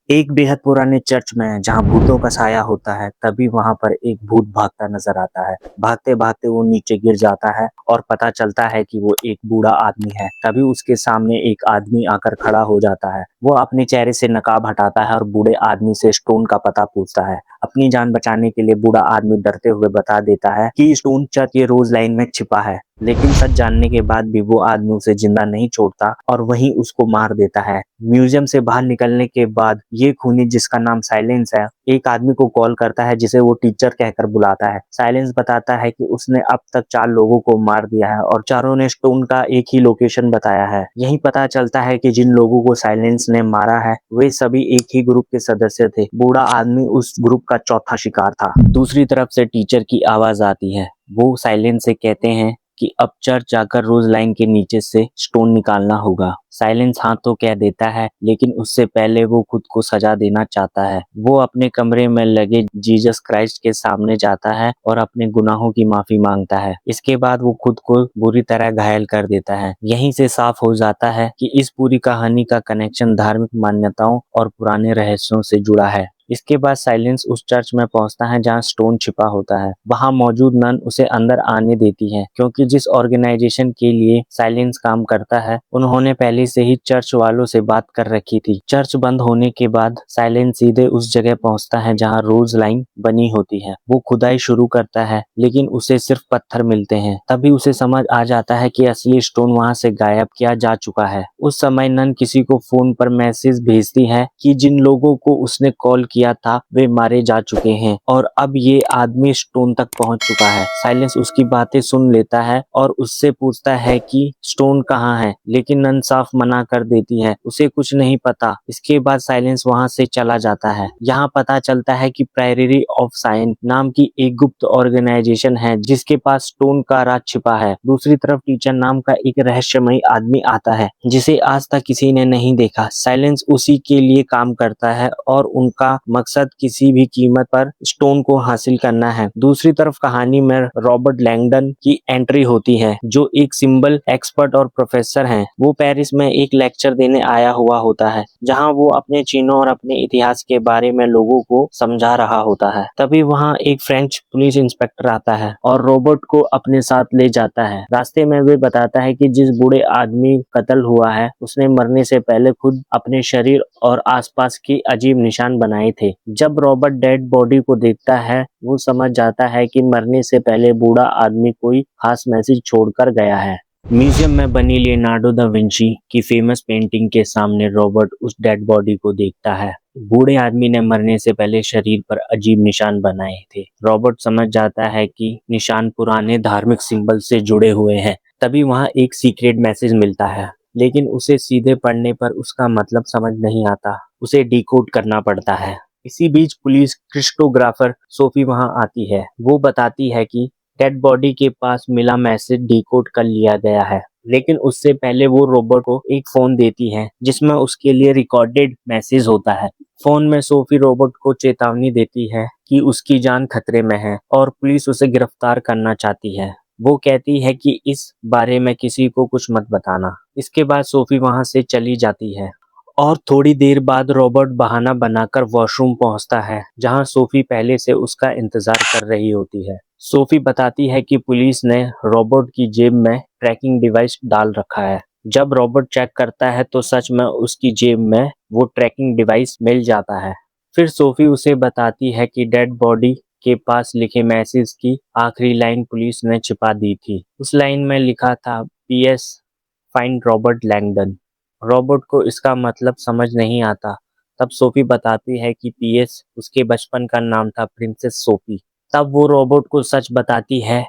एक बेहद पुराने चर्च में जहाँ भूतों का साया होता है, तभी वहां पर एक भूत भागता नजर आता है। भागते भागते वो नीचे गिर जाता है और पता चलता है कि वो एक बूढ़ा आदमी है। तभी उसके सामने एक आदमी आकर खड़ा हो जाता है। वो अपने चेहरे से नकाब हटाता है और बूढ़े आदमी से स्टोन का पता पूछता है। अपनी जान बचाने के लिए बूढ़ा आदमी डरते हुए बता देता है कि स्टोन चर्च के रोज लाइन में छिपा है। लेकिन सच जानने के बाद भी वो आदमी उसे जिंदा नहीं छोड़ता और वहीं उसको मार देता है। म्यूजियम से बाहर निकलने के बाद ये खूनी, जिसका नाम साइलेंस है, एक आदमी को कॉल करता है जिसे वो टीचर कहकर बुलाता है। साइलेंस बताता है कि उसने अब तक 4 लोगों को मार दिया है और चारों ने स्टोन का एक ही लोकेशन बताया है। यही पता चलता है कि जिन लोगों को साइलेंस ने मारा है वे सभी एक ही ग्रुप के सदस्य थे। बूढ़ा आदमी उस ग्रुप का चौथा शिकार था। दूसरी तरफ से टीचर की आवाज आती है। वो साइलेंस से कहते हैं कि अब चर्च जाकर रोज लाइन के नीचे से स्टोन निकालना होगा। साइलेंस हाँ तो कह देता है, लेकिन उससे पहले वो खुद को सजा देना चाहता है। वो अपने कमरे में लगे जीसस क्राइस्ट के सामने जाता है और अपने गुनाहों की माफी मांगता है। इसके बाद वो खुद को बुरी तरह घायल कर देता है। यहीं से साफ हो जाता है कि इस पूरी कहानी का कनेक्शन धार्मिक मान्यताओं और पुराने रहस्यों से जुड़ा है। इसके बाद साइलेंस उस चर्च में पहुंचता है जहां स्टोन छिपा होता है। वहां मौजूद नन उसे अंदर आने देती है, क्योंकि जिस ऑर्गेनाइजेशन के लिए साइलेंस काम करता है उन्होंने पहले से ही चर्च वालों से बात कर रखी थी। चर्च बंद होने के बाद साइलेंस सीधे उस जगह पहुंचता है जहां रोज लाइन बनी होती है। वो खुदाई शुरू करता है, लेकिन उसे सिर्फ पत्थर मिलते हैं। तभी उसे समझ आ जाता है कि असली स्टोन वहां से गायब किया जा चुका है। उस समय नन किसी को फोन पर मैसेज भेजती है कि जिन लोगों को उसने कॉल किया था वे मारे जा चुके हैं और अब ये आदमी स्टोन तक पहुंच चुका है। साइलेंस उसकी बातें सुन लेता है और उससे पूछता है कि स्टोन कहाँ है, लेकिन नन साफ मना कर देती है, उसे कुछ नहीं पता। इसके बाद साइलेंस वहां से चला जाता है। यहाँ पता चलता है कि प्रायरी ऑफ साइंस नाम की एक गुप्त ऑर्गेनाइजेशन है जिसके पास स्टोन का राज छिपा है। दूसरी तरफ टीचर नाम का एक रहस्यमयी आदमी आता है जिसे आज तक किसी ने नहीं देखा। साइलेंस उसी के लिए काम करता है और उनका मकसद किसी भी कीमत पर स्टोन को हासिल करना है। दूसरी तरफ कहानी में रॉबर्ट लैंगडन की एंट्री होती है, जो एक सिंबल एक्सपर्ट और प्रोफेसर हैं। वो पेरिस में एक लेक्चर देने आया हुआ होता है, जहां वो अपने चिन्हों और अपने इतिहास के बारे में लोगों को समझा रहा होता है। तभी वहां एक फ्रेंच पुलिस इंस्पेक्टर आता है और रॉबर्ट को अपने साथ ले जाता है। रास्ते में वे बताता है कि जिस बूढ़े आदमी कत्ल हुआ है उसने मरने से पहले खुद अपने शरीर और आसपास की अजीब निशान बनाए थे। जब रॉबर्ट डेड बॉडी को देखता है वो समझ जाता है कि मरने से पहले बूढ़ा आदमी कोई खास मैसेज छोड़कर गया है। म्यूजियम में बनी लियोनार्डो दा विंची की फेमस पेंटिंग के सामने रॉबर्ट उस डेड बॉडी को देखता है। बूढ़े आदमी ने मरने से पहले शरीर पर अजीब निशान बनाए थे। रॉबर्ट समझ जाता है कि निशान पुराने धार्मिक सिंबल से जुड़े हुए हैं। तभी वहां एक सीक्रेट मैसेज मिलता है, लेकिन उसे सीधे पढ़ने पर उसका मतलब समझ नहीं आता। उसे डिकोड करना पड़ता है। इसी बीच पुलिस क्रिप्टोग्राफर सोफी वहां आती है। वो बताती है कि डेड बॉडी के पास मिला मैसेज डिकोड कर लिया गया है, लेकिन उससे पहले वो रोबोट को एक फोन देती है जिसमें उसके लिए रिकॉर्डेड मैसेज होता है। फोन में सोफी रोबोट को चेतावनी देती है कि उसकी जान खतरे में है और पुलिस उसे गिरफ्तार करना चाहती है। वो कहती है कि इस बारे में किसी को कुछ मत बताना। इसके बाद सोफी वहां से चली जाती है और थोड़ी देर बाद रॉबर्ट बहाना बनाकर वॉशरूम पहुंचता है, जहां सोफी पहले से उसका इंतजार कर रही होती है। सोफी बताती है कि पुलिस ने रॉबर्ट की जेब में ट्रैकिंग डिवाइस डाल रखा है। जब रॉबर्ट चेक करता है तो सच में उसकी जेब में वो ट्रैकिंग डिवाइस मिल जाता है। फिर सोफी उसे बताती है कि डेड बॉडी के पास लिखे मैसेज की आखिरी लाइन पुलिस ने छिपा दी थी। उस लाइन में लिखा था, PS find Robert Langdon. Robert को इसका मतलब समझ नहीं आता। तब सोफी बताती है कि पीएस उसके बचपन का नाम था, प्रिंसेस सोफी। तब वो रॉबर्ट को सच बताती है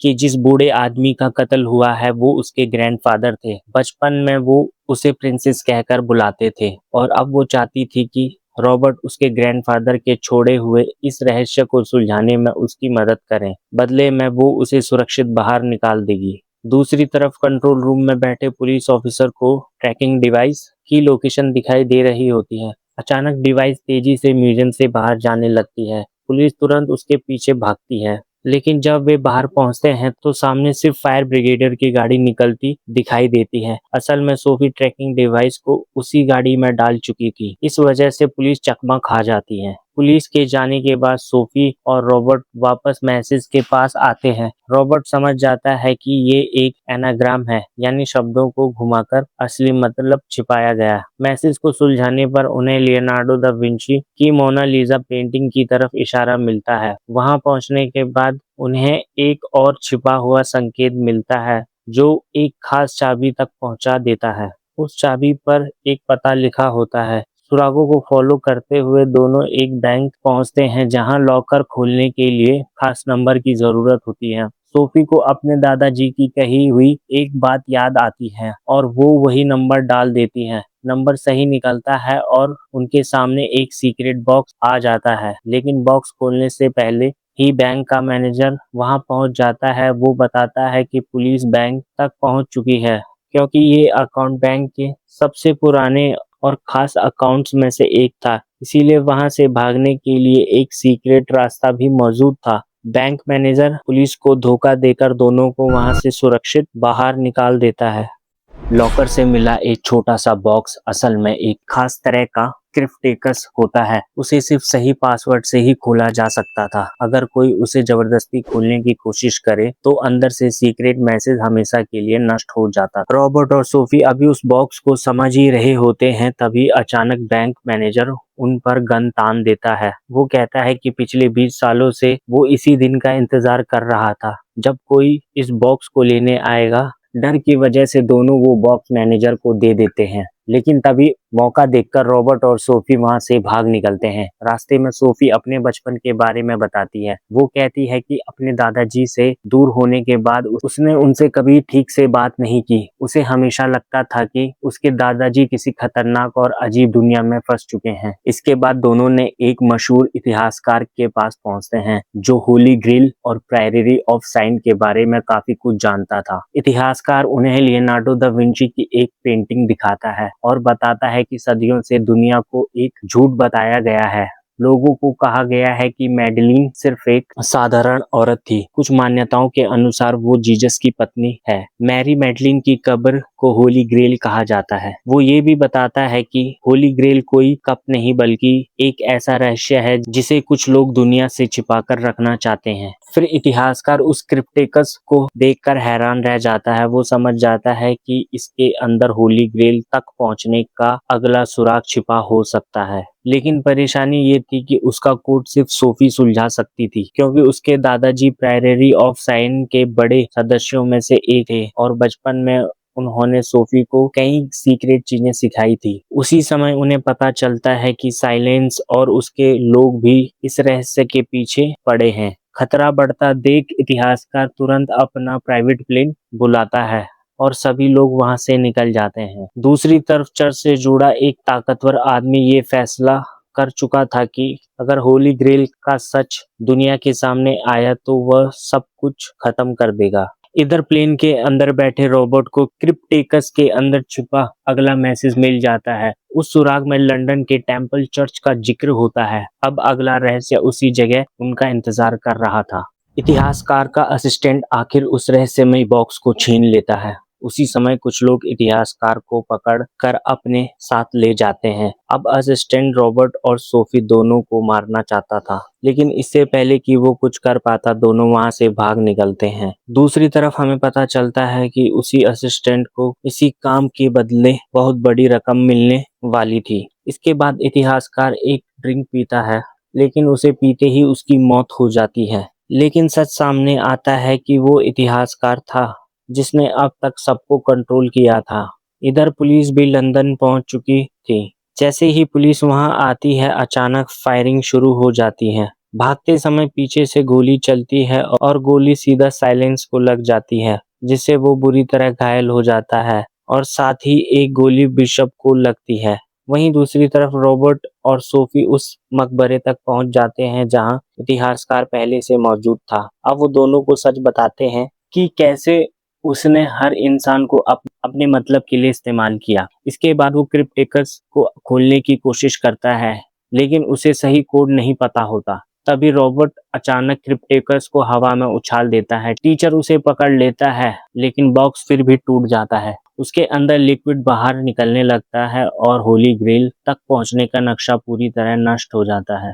कि जिस बूढ़े आदमी का कत्ल हुआ है वो उसके ग्रैंडफादर थे। बचपन में वो उसे प्रिंसेस कहकर बुलाते थे और अब वो चाहती थी कि रॉबर्ट उसके ग्रैंडफादर के छोड़े हुए इस रहस्य को सुलझाने में उसकी मदद करें। बदले में वो उसे सुरक्षित बाहर निकाल देगी। दूसरी तरफ कंट्रोल रूम में बैठे पुलिस ऑफिसर को ट्रैकिंग डिवाइस की लोकेशन दिखाई दे रही होती है। अचानक डिवाइस तेजी से म्यूजियम से बाहर जाने लगती है। पुलिस तुरंत उसके पीछे भागती है। लेकिन जब वे बाहर पहुंचते हैं तो सामने सिर्फ फायर ब्रिगेडियर की गाड़ी निकलती दिखाई देती है। असल में सोफी ट्रैकिंग डिवाइस को उसी गाड़ी में डाल चुकी थी। इस वजह से पुलिस चकमा खा जाती है। पुलिस के जाने के बाद सोफी और रॉबर्ट वापस मैसेज के पास आते हैं। रॉबर्ट समझ जाता है कि ये एक एनाग्राम है, यानी शब्दों को घुमाकर असली मतलब छिपाया गया। मैसेज को सुलझाने पर उन्हें लियोनार्डो दा विंची की मोनालिसा पेंटिंग की तरफ इशारा मिलता है। वहां पहुंचने के बाद उन्हें एक और छिपा हुआ संकेत मिलता है जो एक खास चाबी तक पहुंचा देता है। उस चाबी पर एक पता लिखा होता है। सुरागों को फॉलो करते हुए दोनों एक बैंक पहुंचते हैं जहां लॉकर खोलने के लिए खास नंबर की जरूरत होती है। सोफी को अपने दादाजी की कही हुई एक बात याद आती है और वो वही नंबर डाल देती है। नंबर सही निकलता है और उनके सामने एक सीक्रेट बॉक्स आ जाता है, लेकिन बॉक्स खोलने से पहले ही बैंक का मैनेजर वहां पहुंच जाता है। वो बताता है कि पुलिस बैंक तक पहुंच चुकी है क्योंकि ये अकाउंट बैंक के सबसे पुराने और खास अकाउंट्स में से एक था, इसीलिए वहां से भागने के लिए एक सीक्रेट रास्ता भी मौजूद था। बैंक मैनेजर पुलिस को धोखा देकर दोनों को वहां से सुरक्षित बाहर निकाल देता है। लॉकर से मिला एक छोटा सा बॉक्स असल में एक खास तरह का क्रिप्टेकस होता है। उसे सिर्फ सही पासवर्ड से ही खोला जा सकता था। अगर कोई उसे जबरदस्ती खोलने की कोशिश करे तो अंदर से सीक्रेट मैसेज हमेशा के लिए नष्ट हो जाता। रॉबर्ट और सोफी अभी उस बॉक्स को समझ ही रहे होते हैं, तभी अचानक बैंक मैनेजर उन पर गन तान देता है। वो कहता है कि पिछले 20 सालों से वो इसी दिन का इंतजार कर रहा था जब कोई इस बॉक्स को लेने आएगा। डर की वजह से दोनों वो बॉक्स मैनेजर को दे देते हैं, लेकिन तभी मौका देखकर रॉबर्ट और सोफी वहां से भाग निकलते हैं। रास्ते में सोफी अपने बचपन के बारे में बताती है। वो कहती है कि अपने दादाजी से दूर होने के बाद उसने उनसे कभी ठीक से बात नहीं की। उसे हमेशा लगता था कि उसके दादाजी किसी खतरनाक और अजीब दुनिया में फंस चुके हैं। इसके बाद दोनों ने एक मशहूर इतिहासकार के पास पहुंचते हैं जो होली ग्रेल और प्रायरी ऑफ साइन के बारे में काफी कुछ जानता था। इतिहासकार उन्हें लियोनार्डो दा विंची की एक पेंटिंग दिखाता है और बताता है कि सदियों से दुनिया को एक झूठ बताया गया है। लोगों को कहा गया है कि मैडलिन सिर्फ एक साधारण औरत थी। कुछ मान्यताओं के अनुसार वो जीसस की पत्नी है। मैरी मैडलिन की कब्र को होली ग्रेल कहा जाता है। वो ये भी बताता है कि होली ग्रेल कोई कप नहीं बल्कि एक ऐसा रहस्य है जिसे कुछ लोग दुनिया से छिपा कर रखना चाहते हैं। फिर इतिहासकार उस क्रिप्टेकस को देखकर हैरान रह जाता है। वो समझ जाता है कि इसके अंदर होली ग्रेल तक पहुंचने का अगला सुराग छिपा हो सकता है। लेकिन परेशानी ये थी कि उसका कोड सिर्फ सोफी सुलझा सकती थी क्योंकि उसके दादाजी प्रायरी ऑफ साइन के बड़े सदस्यों में से एक थे और बचपन में उन्होंने सोफी को कई सीक्रेट चीजें सिखाई थी। उसी समय उन्हें पता चलता है कि साइलेंस और उसके लोग भी इस रहस्य के पीछे पड़े हैं। खतरा बढ़ता देख इतिहासकार तुरंत अपना प्राइवेट प्लेन बुलाता है और सभी लोग वहां से निकल जाते हैं। दूसरी तरफ चर्च से जुड़ा एक ताकतवर आदमी ये फैसला कर चुका था कि अगर होली ग्रेल का सच दुनिया के सामने आया तो वह सब कुछ खत्म कर देगा। इधर प्लेन के अंदर बैठे रॉबर्ट को क्रिप्टेकस के अंदर छुपा अगला मैसेज मिल जाता है। उस सुराग में लंदन के टेम्पल चर्च का जिक्र होता है। अब अगला रहस्य उसी जगह उनका इंतजार कर रहा था। इतिहासकार का असिस्टेंट आखिर उस रहस्यमय बॉक्स को छीन लेता है। उसी समय कुछ लोग इतिहासकार को पकड़ कर अपने साथ ले जाते हैं। अब असिस्टेंट रॉबर्ट और सोफी दोनों को मारना चाहता था, लेकिन इससे पहले कि वो कुछ कर पाता दोनों वहां से भाग निकलते हैं। दूसरी तरफ हमें पता चलता है कि उसी असिस्टेंट को इसी काम के बदले बहुत बड़ी रकम मिलने वाली थी। इसके बाद इतिहासकार एक ड्रिंक पीता है, लेकिन उसे पीते ही उसकी मौत हो जाती है। लेकिन सच सामने आता है कि वो इतिहासकार था जिसने अब तक सबको कंट्रोल किया था। इधर पुलिस भी लंदन पहुंच चुकी थी। जैसे ही पुलिस वहां आती है अचानक फायरिंग शुरू हो जाती है। भागते समय पीछे से गोली चलती है और गोली सीधा साइलेंस को लग जाती है, जिससे वो बुरी तरह घायल हो जाता है और साथ ही एक गोली बिशप को लगती है। वहीं दूसरी तरफ रॉबर्ट और सोफी उस मकबरे तक पहुंच जाते हैं जहां इतिहासकार पहले से मौजूद था। अब वो दोनों को सच बताते हैं कि कैसे उसने हर इंसान को अपने मतलब के लिए इस्तेमाल किया। इसके बाद वो क्रिप्टेकस को खोलने की कोशिश करता है, लेकिन उसे सही कोड नहीं पता होता। तभी रॉबर्ट अचानक क्रिप्टेकस को हवा में उछाल देता है। टीचर उसे पकड़ लेता है, लेकिन बॉक्स फिर भी टूट जाता है। उसके अंदर लिक्विड बाहर निकलने लगता है और होली ग्रेल तक पहुंचने का नक्शा पूरी तरह नष्ट हो जाता है।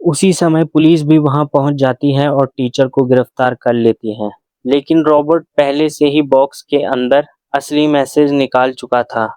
उसी समय पुलिस भी वहां पहुंच जाती है और टीचर को गिरफ्तार कर लेती है। लेकिन रॉबर्ट पहले से ही बॉक्स के अंदर असली मैसेज निकाल चुका था।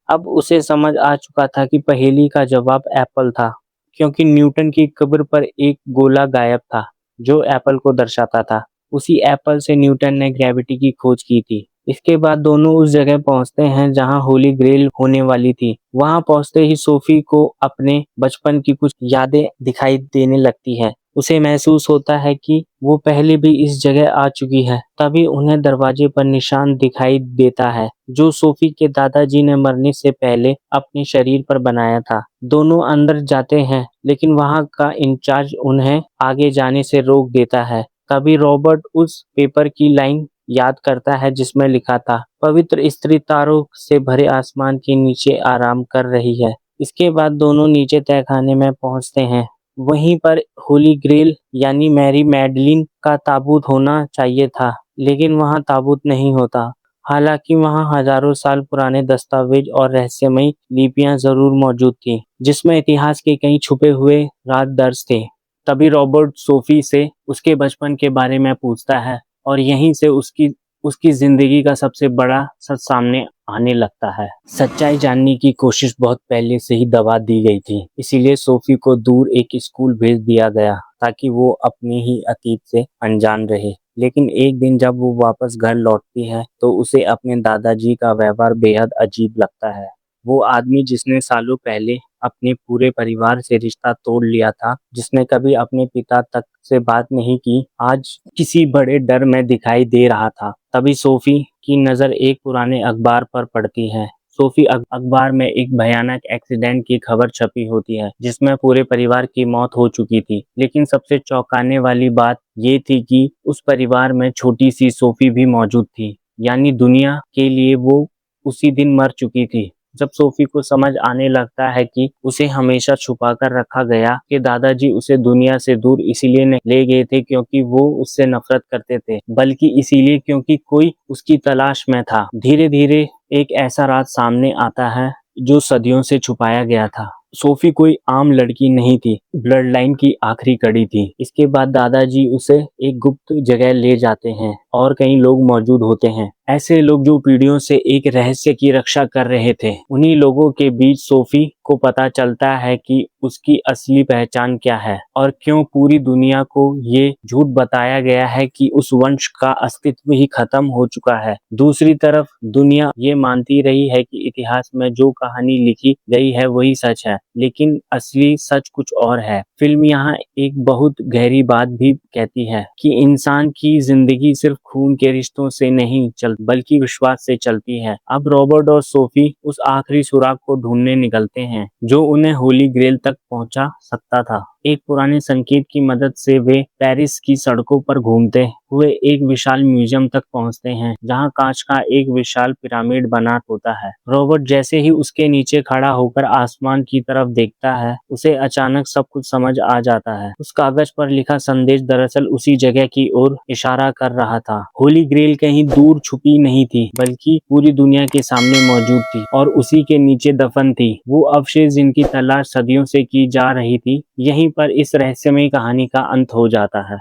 अब उसे समझ आ चुका था कि पहेली का जवाब एप्पल था, क्योंकि न्यूटन की कब्र पर एक गोला गायब था जो एप्पल को दर्शाता था। उसी एप्पल से न्यूटन ने ग्रेविटी की खोज की थी। इसके बाद दोनों उस जगह पहुंचते हैं जहां होली ग्रेल होने वाली थी। वहां पहुंचते ही सोफी को अपने बचपन की कुछ यादें दिखाई देने लगती है। उसे महसूस होता है कि वो पहले भी इस जगह आ चुकी है। तभी उन्हें दरवाजे पर निशान दिखाई देता है जो सोफी के दादाजी ने मरने से पहले अपने शरीर पर बनाया था। दोनों अंदर जाते हैं, लेकिन वहां का इंचार्ज उन्हें आगे जाने से रोक देता है। तभी रॉबर्ट उस पेपर की लाइन याद करता है जिसमें लिखा था, पवित्र स्त्री तारों से भरे आसमान के नीचे आराम कर रही है। इसके बाद दोनों नीचे तहखाने में पहुंचते हैं। वहीं पर होली ग्रेल यानी मैरी मैडलिन का ताबूत होना चाहिए था, लेकिन वहां ताबूत नहीं होता। हालांकि वहां हजारों साल पुराने दस्तावेज और रहस्यमयी लिपियां जरूर मौजूद थी, जिसमें इतिहास के कई छुपे हुए राज दर्ज थे। तभी रॉबर्ट सोफी से उसके बचपन के बारे में पूछता है और यहीं से उसकी उसकी जिंदगी का सबसे बड़ा सच सामने आने लगता है। सच्चाई जानने की कोशिश बहुत पहले से ही दबा दी गई थी, इसीलिए सोफी को दूर एक स्कूल भेज दिया गया ताकि वो अपने ही अतीत से अनजान रहे। लेकिन एक दिन जब वो वापस घर लौटती है तो उसे अपने दादाजी का व्यवहार बेहद अजीब लगता है। वो आदमी जिसने सालों पहले अपने पूरे परिवार से रिश्ता तोड़ लिया था, जिसने कभी अपने पिता तक से बात नहीं की, आज किसी बड़े डर में दिखाई दे रहा था। तभी सोफी की नज़र एक पुराने अखबार पर पड़ती है। सोफी अखबार में एक भयानक एक्सीडेंट की खबर छपी होती है जिसमें पूरे परिवार की मौत हो चुकी थी। लेकिन सबसे चौंकाने वाली बात ये थी कि उस परिवार में छोटी सी सोफी भी मौजूद थी, यानी दुनिया के लिए वो उसी दिन मर चुकी थी। जब सोफी को समझ आने लगता है कि उसे हमेशा छुपा कर रखा गया, कि दादाजी उसे दुनिया से दूर इसीलिए नहीं ले गए थे क्योंकि वो उससे नफरत करते थे, बल्कि इसीलिए क्योंकि कोई उसकी तलाश में था। धीरे धीरे एक ऐसा राज सामने आता है जो सदियों से छुपाया गया था। सोफी कोई आम लड़की नहीं थी, ब्लड लाइन की आखिरी कड़ी थी। इसके बाद दादाजी उसे एक गुप्त जगह ले जाते हैं और कई लोग मौजूद होते हैं, ऐसे लोग जो पीढ़ियों से एक रहस्य की रक्षा कर रहे थे। उन्हीं लोगों के बीच सोफी को पता चलता है कि उसकी असली पहचान क्या है और क्यों पूरी दुनिया को ये झूठ बताया गया है कि उस वंश का अस्तित्व ही खत्म हो चुका है। दूसरी तरफ दुनिया ये मानती रही है कि इतिहास में जो कहानी लिखी गई है वही सच है, लेकिन असली सच कुछ और है। फिल्म यहाँ एक बहुत गहरी बात भी कहती है कि इंसान की जिंदगी सिर्फ खून के रिश्तों से नहीं बल्कि विश्वास से चलती है। अब रॉबर्ट और सोफी उस आखिरी सुराग को ढूंढने निकलते हैं जो उन्हें होली ग्रेल तक पहुंचा सकता था। एक पुराने संकेत की मदद से वे पेरिस की सड़कों पर घूमते हुए एक विशाल म्यूजियम तक पहुंचते हैं जहां कांच का एक विशाल पिरामिड बना होता है। रॉबर्ट जैसे ही उसके नीचे खड़ा होकर आसमान की तरफ देखता है, उसे अचानक सब कुछ समझ आ जाता है। उस कागज पर लिखा संदेश दरअसल उसी जगह की ओर इशारा कर रहा था। होली ग्रेल कहीं दूर छुपी नहीं थी, बल्कि पूरी दुनिया के सामने मौजूद थी और उसी के नीचे दफन थी। वो अवशेष जिनकी तलाश सदियों से की जा रही थी। यहीं पर इस रहस्यमय कहानी का अंत हो जाता है।